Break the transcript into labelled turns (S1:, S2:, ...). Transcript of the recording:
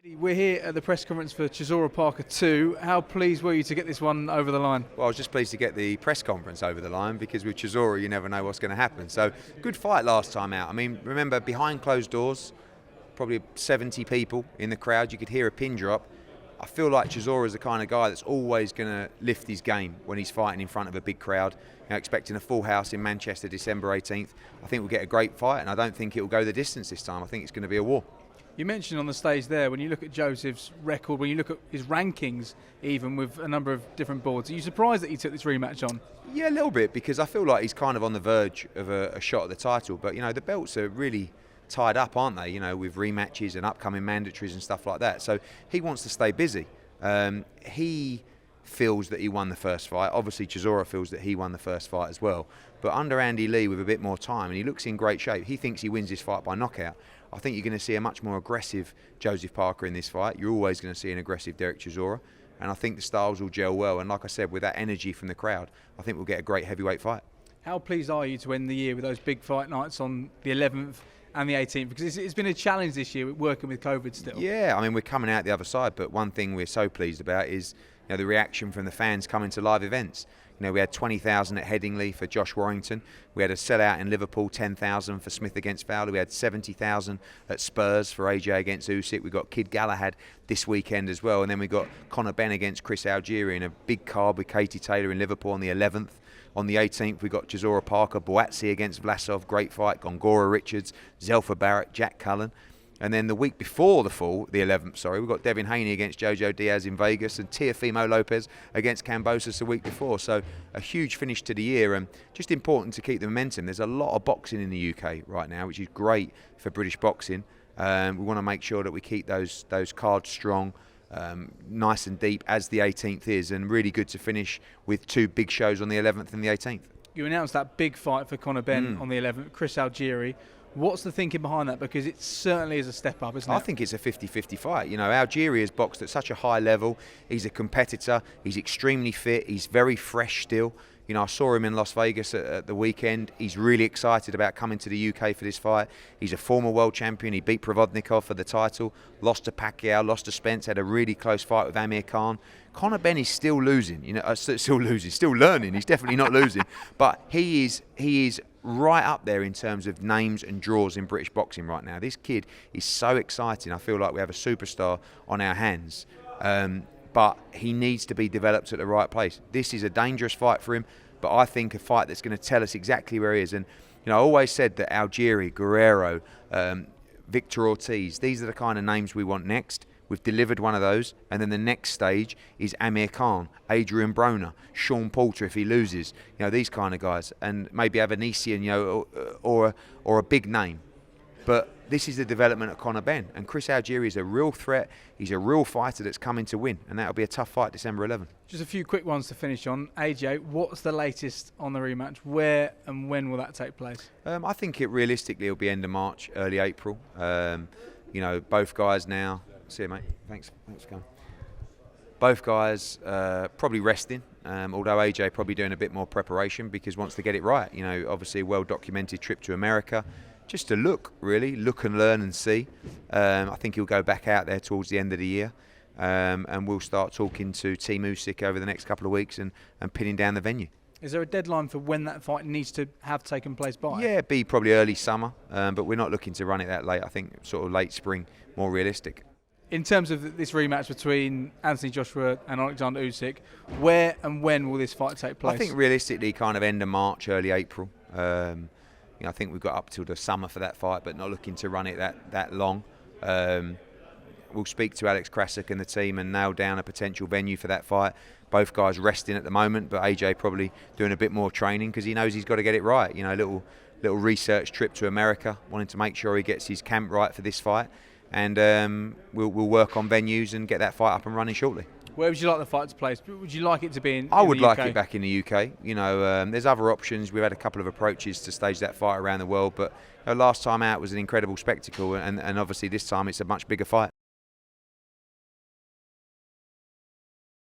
S1: We're here at the press conference for Chisora Parker 2. How pleased were you to get this one over the line?
S2: Well, I was just pleased to get the press conference over the line because with Chisora you never know what's going to happen. So, good fight last time out. I mean, remember, behind closed doors, probably 70 people in the crowd, you could hear a pin drop. I feel like Chisora is the kind of guy that's always going to lift his game when he's fighting in front of a big crowd. Expecting a full house in Manchester December 18th. I think we'll get a great fight, and I don't think it will go the distance this time. I think it's going to be a war.
S1: You mentioned on the stage there, when you look at Joseph's record, when you look at his rankings, even with a number of different boards, are you surprised that he took this rematch on?
S2: Yeah, a little bit, because I feel like he's kind of on the verge of a shot at the title. But, the belts are really tied up, aren't they? With rematches and upcoming mandatories and stuff like that. So he wants to stay busy. He feels that he won the first fight. Obviously, Chisora feels that he won the first fight as well. But under Andy Lee, with a bit more time, and he looks in great shape, he thinks he wins this fight by knockout. I think you're going to see a much more aggressive Joseph Parker in this fight. You're always going to see an aggressive Derek Chisora. And I think the styles will gel well. And like I said, with that energy from the crowd, I think we'll get a great heavyweight fight.
S1: How pleased are you to end the year with those big fight nights on the 11th and the 18th? Because it's been a challenge this year working with COVID still.
S2: Yeah, I mean, we're coming out the other side. But one thing we're so pleased about is the reaction from the fans coming to live events. We had 20,000 at Headingley for Josh Warrington. We had a sellout in Liverpool, 10,000 for Smith against Fowler. We had 70,000 at Spurs for AJ against Usyk. We got Kid Galahad this weekend as well. And then we got Conor Benn against Chris Algieri in a big card with Katie Taylor in Liverpool on the 11th. On the 18th, we got Chisora Parker, Boatsi against Vlasov, great fight. Gongora Richards, Zelfa Barrett, Jack Cullen. And then the week before the 11th, we've got Devin Haney against Jojo Diaz in Vegas and Teofimo Lopez against Kambosos the week before. So a huge finish to the year, and just important to keep the momentum. There's a lot of boxing in the UK right now, which is great for British boxing. We want to make sure that we keep those cards strong, nice and deep, as the 18th is, and really good to finish with two big shows on the 11th and the 18th.
S1: You announced that big fight for Conor Benn on the 11th, Chris Algieri. What's the thinking behind that? Because it certainly is a step up, isn't it?
S2: I think it's a 50-50 fight. Algieri has boxed at such a high level. He's a competitor. He's extremely fit. He's very fresh still. I saw him in Las Vegas at the weekend. He's really excited about coming to the UK for this fight. He's a former world champion. He beat Provodnikov for the title, lost to Pacquiao, lost to Spence, had a really close fight with Amir Khan. Conor Benn is still losing, still learning. He's definitely not losing, but he is right up there in terms of names and draws in British boxing right now. This kid is so exciting. I feel like we have a superstar on our hands. But he needs to be developed at the right place. This is a dangerous fight for him, but I think a fight that's going to tell us exactly where he is. And I always said that Algieri, Guerrero, Victor Ortiz, these are the kind of names we want next. We've delivered one of those, and then the next stage is Amir Khan, Adrian Broner, Sean Porter if he loses. These kind of guys, and maybe have Anisian, or a big name. But this is the development of Conor Benn, and Chris Algieri is a real threat. He's a real fighter that's coming to win, and that'll be a tough fight December 11th.
S1: Just a few quick ones to finish on. AJ, what's the latest on the rematch? Where and when will that take place?
S2: I think realistically it'll be end of March, early April. Both guys now. See you, mate. Thanks for coming. Both guys probably resting, although AJ probably doing a bit more preparation because wants to get it right. Obviously a well-documented trip to America. Just to look and learn and see. I think he'll go back out there towards the end of the year, and we'll start talking to Team Usyk over the next couple of weeks and pinning down the venue.
S1: Is there a deadline for when that fight needs to have taken place by?
S2: Yeah, it'd be probably early summer, but we're not looking to run it that late. I think sort of late spring, more realistic.
S1: In terms of this rematch between Anthony Joshua and Oleksander Usyk, where and when will this fight take place?
S2: I think realistically kind of end of March, early April. I think we've got up till the summer for that fight, but not looking to run it that long. We'll speak to Alex Krasik and the team and nail down a potential venue for that fight. Both guys resting at the moment, but AJ probably doing a bit more training because he knows he's got to get it right. A little research trip to America, wanting to make sure he gets his camp right for this fight. And we'll work on venues and get that fight up and running shortly.
S1: Where would you like the fight to place? Would you like it to be in
S2: I would
S1: the
S2: like
S1: UK?
S2: it back in the UK. There's other options. We've had a couple of approaches to stage that fight around the world, but last time out was an incredible spectacle, and obviously this time it's a much bigger fight.